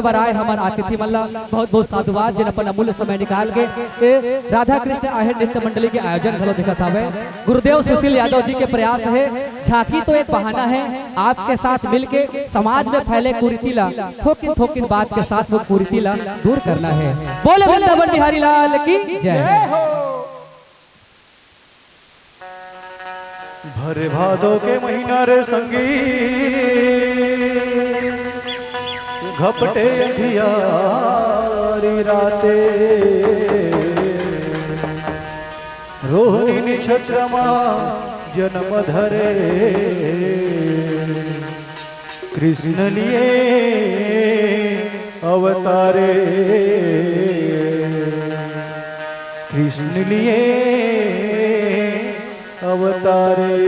बराए हमारे अतिथि मल्ला बहुत बहुत साधुवाद जिन अपन अमूल्य समय निकाल के राधा कृष्ण आहेर नृत्य मंडली के आयोजन घलो दिखा था। गुरुदेव सुशील यादव जी के प्रयास है। झांकी तो एक बहाना है आपके साथ मिलके समाज में फैले कुरीतिला थोकिन थोकिन बात के साथ वो कुरीतिला दूर करना है। बोले वृंदावन बिहारी लाल की जय। भरे भादो के महीना रे संगी घपटे अंधियारी राते रोहिणी नक्षत्रमा जन्म धरे कृष्ण लिए अवतारे कृष्ण लिए अवतारे।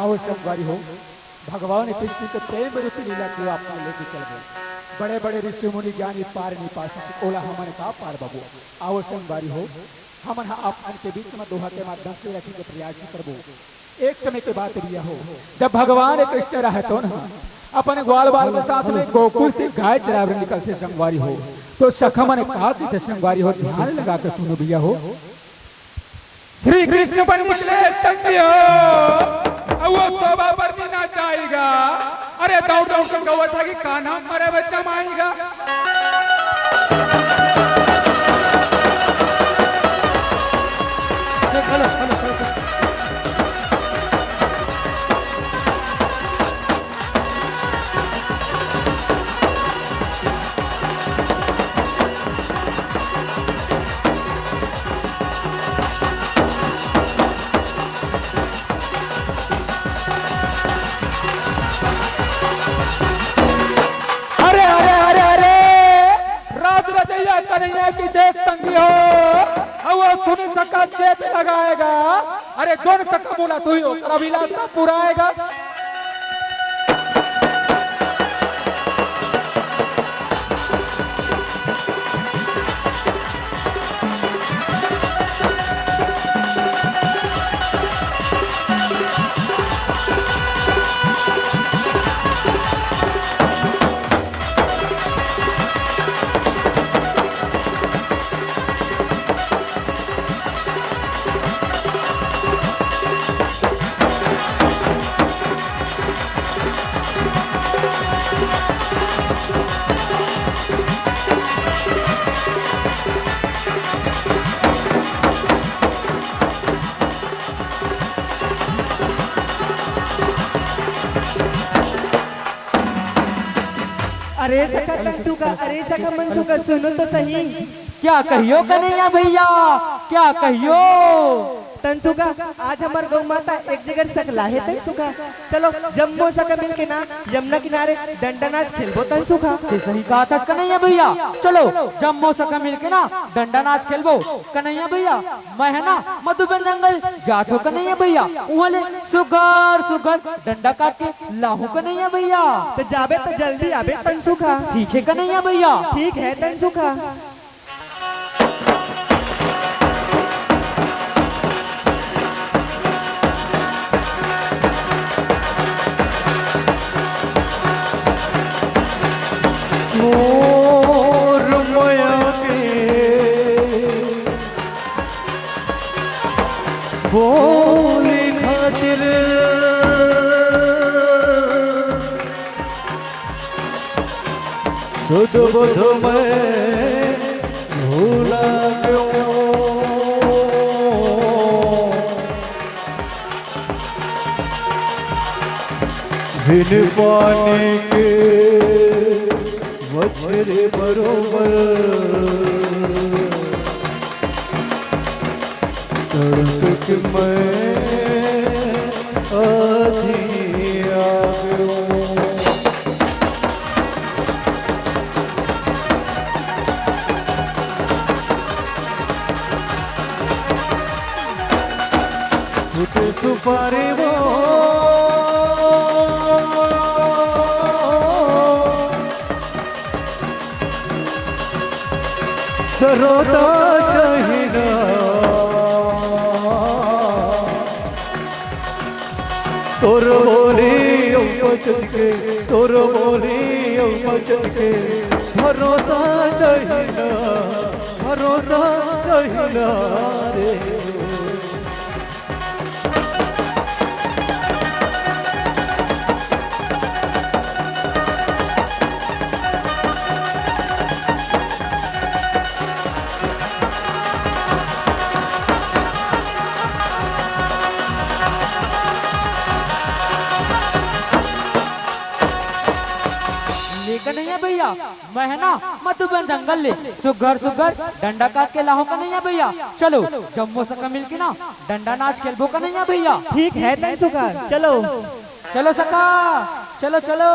आवश्यक हो भगवान कृष्ण के प्रेम रूप लीला को आपने लेके चल गए। बड़े बड़े ऋषि मुनि ज्ञानी पार नहीं पा सके ओला हमन का पार बाबू आवश्यक बारी हो हमन अपन के बीच में दोहा के माध्यम से रखने के प्रयास करबो। एक समय के बात रिया हो जब भगवान कृष्ण रहे तो ना अपने ग्वाल बाल के साथ में गोकुल से गाय चरावर निकल से संगवारी हो तो सखा ने कहा कि संगवारी हो ध्यान लगा कर सुनो भैया हो। श्री कृष्ण पर निकले तंगियो वो तोबा पर नहीं ना जाएगा। अरे दौड़ दौड़ कर गवा था कि कान्हा मरे बच्चा माएगा। की देख तंगी हो वो सुन सका चेत लगाएगा। अरे कौन सका बोला तू ही हो अभिलाषा पुराएगा। अरे सखा तंतु का अरे सखा मनसु का सुनो तो सही। क्या कहियो कन्हैया भैया क्या कहियो तंसु का आज हमार गौ माता एक जगह सकला है तंसु का चलो जम्मू सका मिल के ना यमुना किनारे डंडा नाच खेलबो तंसु का। सही कहा था कन्हैया भैया चलो जम्मू सका मिल के ना डंडा नाच खेलबो कन्हैया भैया। मैं है ना मधुबन जंगल जाठो कन्हैया भैया वहाँ ले सुगर सुगर डंडा काट के लाहू कन्हैया भैया। तो जाबे तो जल्दी आबे तंसु का। ठीक है कन्हैया भैया ठीक है तंसु का। भोली खातिर सुध बुध में भूला क्यों बिन पानी के वज्र बरोबर तड़प के मैं आधी आ गयो। फूटे सुपारी वो सरोता चाहिना तोर बोली चल के तोर बोली चल के भरोसा चाहिना भरोसा चाहिना रे। कन्हैया भैया मैं है ना मधुबन जंगल ले सुगर सुगर डंडा काट के लाहो कन्हैया भैया। चलो जम्मू सका मिल के ना डंडा नाच खेलबो कन्हैया भैया। ठीक है तन सुखा चलो चलो सका चलो चलो।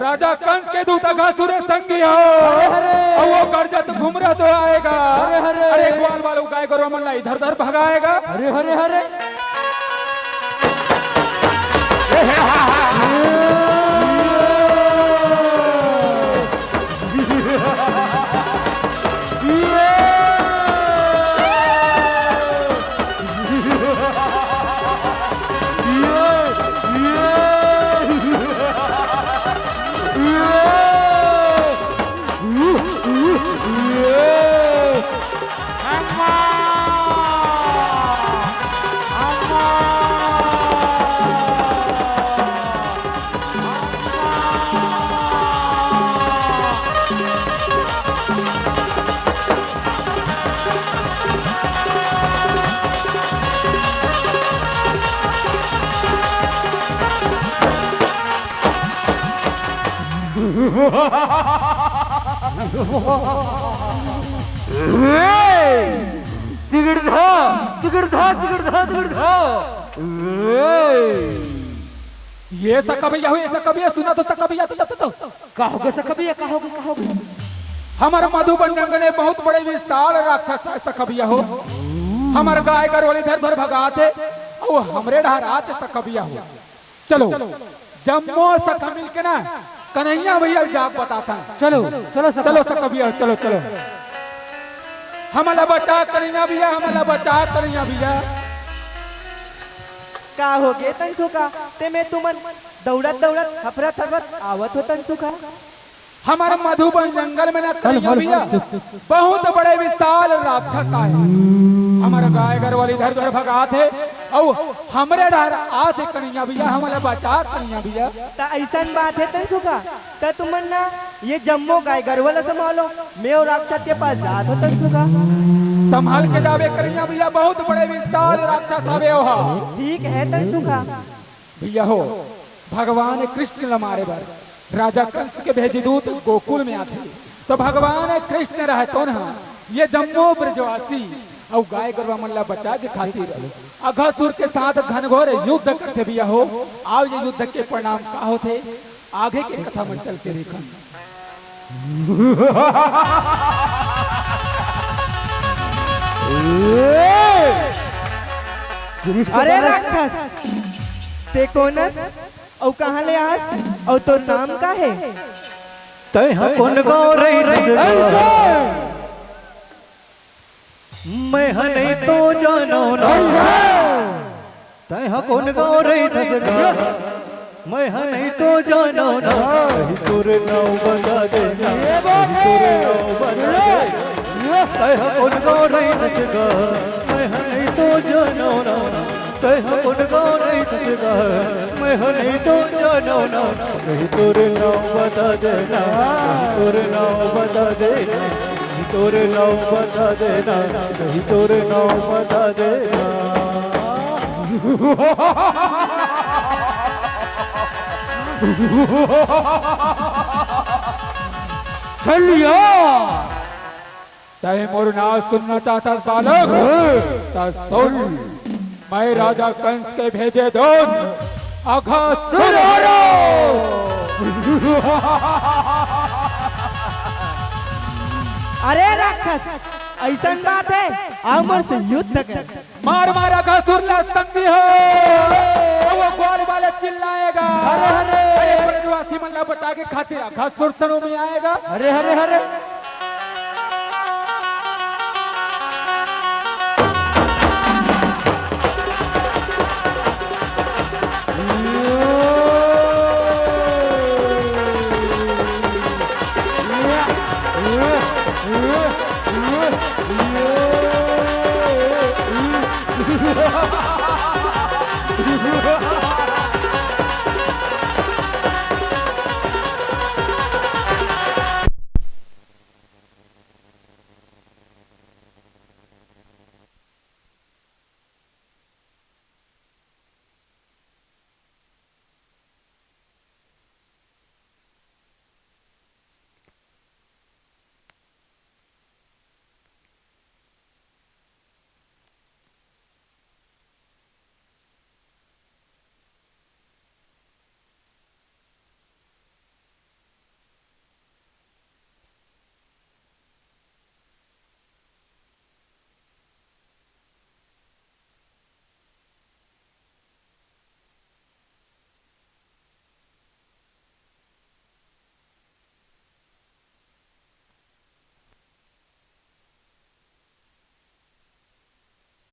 राजा कंस के दूत अघासुर संगी हो और वो गर्जत घूम रहा तो आएगा। अरे ग्वाल वालों गाय गौरव मल्ला इधर उधर भगाएगा। हरे हरे हरे ये सका भैया हुए सका भैया सुना तो सका भैया तो कहोगे सका भैया कहोगे कहोगे। हमारे मधुबन जंगल में बहुत बड़े विशाल राक्षस सका भैया हो। हमारे गाय गरवली इधर उधर भगाते और हमरे ढहराते सका भैया हो। चलो जम्मू सका मिल के ना कन्हैया भैया जाग बताता है। चलो चलो चलो सका भैया चलो चलो। हमारा बचा कन्हैया भैया हमारा बचा कन्हैया भैया। का हो गे तन सुखा ते में तुमन दौड़त दौड़त हफरत हफरत आवत हो तन सुखा। हमारे मधुबन जंगल में ना कन्हैया भैया बहुत बड़े विशाल राक्षस आए। हमारे गाय गरवली इधर उधर भगाते और हमरे डर आते कन्हैया भैया हमारे बचा कन्हैया भैया। ता ऐसन बात है तन सुखा ता तुमन ना ये जम्मू गाय गरवला संभालो मैं और राक्षस के पास जात हो तन सुखा। संभाल के जावे कन्हैया भैया बहुत बड़े विशाल राक्षस आवे हो। ठीक है तन सुखा भैया हो भगवान कृष्ण हमारे बर राजा कंस के भेजी दूत गोकुल में आते तो भगवान कृष्ण रहतो न ये जम्मू ब्रजवासी और गाय गरवा मल्ला बचा के खातिर अघासुर के साथ घनघोर युद्ध करते भी हो। आओ ये युद्ध के परिणाम का होते आगे के कथा में चलते देखा। अरे राक्षस ते कोनस और कहाँ ले आस और तो नाम का है? तय कौन गाँव रही मैं नहीं तो जानो ना तय कौन गाँव रही मैं नहीं तो जानो ना तुरे नाव बता देना तुरे नाव बता देना तय कौन गाँव रही मैं नहीं तो जानो ना तय कौन गाँव रही मैं नहीं तो जानो ना कहीं तुरे नाव बता देना तुरे नाव बता देना तोरे नाव बता देना कहीं तोरे नाव बता देना। चलिए चाहे मोर नाम सुनना चाहता बालक सुन मैं राजा कंस के भेजे दोस्त अघासुर अरे राक्षस ऐसा बात है अमर से युद्ध कर मार मार अघासुर संगी हो वो ग्वाल वाले चिल्लाएगा अरे ब्रजवासी मल्ला बता के खातिर अघासुर सरों में आएगा। अरे अरे अरे